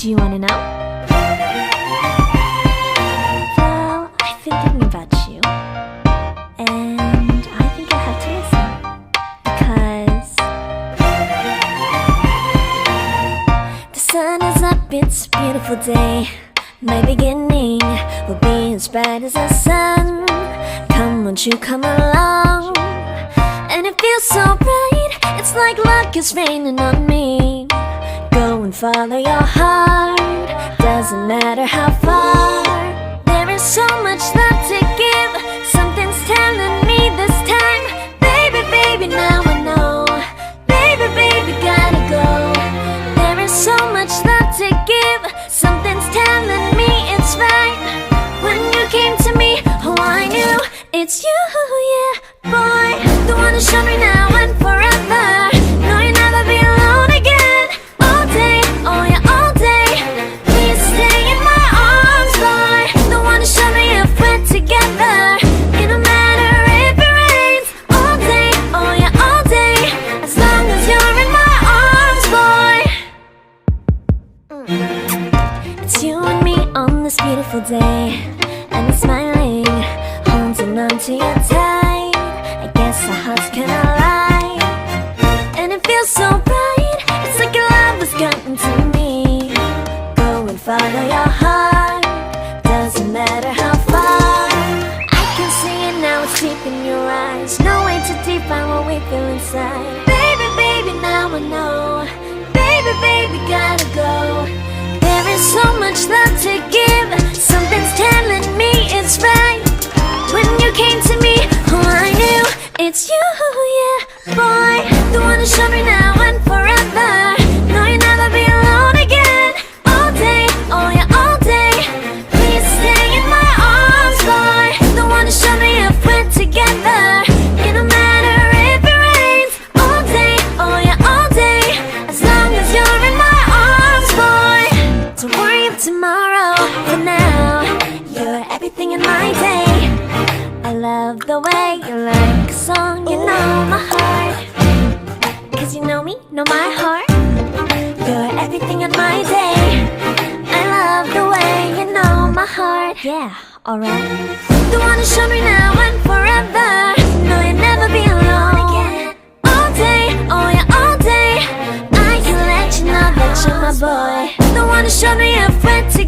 Do you wanna know? Well, I've been thinking about you, and I think I have to listen, because the sun is up, it's a beautiful day. My beginning will be as bright as the sun. Come, won't you come along? And it feels so bright, it's like luck is raining on me. Go and follow your heart, doesn't matter how far. There is so much love to give, something's telling me this time. Baby, baby, now I know. Baby, baby, gotta go. There is so much love to give, something's telling me it's right. When you came to me, oh I knew it's you, yeah, boy. The one who showed me now and forever. No, you'll never be alone again. All day, oh yeah, all day. Please stay in my arms, boy. The one who showed me if we're together. It don't matter if it rains. All day, oh yeah, all day. As long as you're in my arms, boy. It's you and me on this beautiful day, and it's smiling, holding on to you tight. I guess our hearts can align, and it feels so bright. It's like your love has gotten to me. Go and follow your heart, doesn't matter how far. I can see it now, it's deep in your eyes. No way to define what we feel inside. Baby, baby, now I know. Baby, baby, gotta go. There is so much love to give, something's telling me it's right. When you came to me, oh I knew it's you, yeah, boy. The one who showed me now and forever. No, you'll never be alone again. All day, oh yeah, all day. Please stay in my arms, boy. The one who showed me if we're together. It don't matter if it rains. All day, oh yeah, all day. As long as you're in my arms, boy. Don't worry of tomorrow, for now you're everything in my day. I love the way you like a song, you know my heart. Cause you know me, know my heart. You're everything in my day. I love the way you know my heart. Yeah, alright. The one who showed me now and forever. No, you'll never be alone again. All day, oh yeah, all day. I can let you know that you're my boy. The one who showed me if we're together.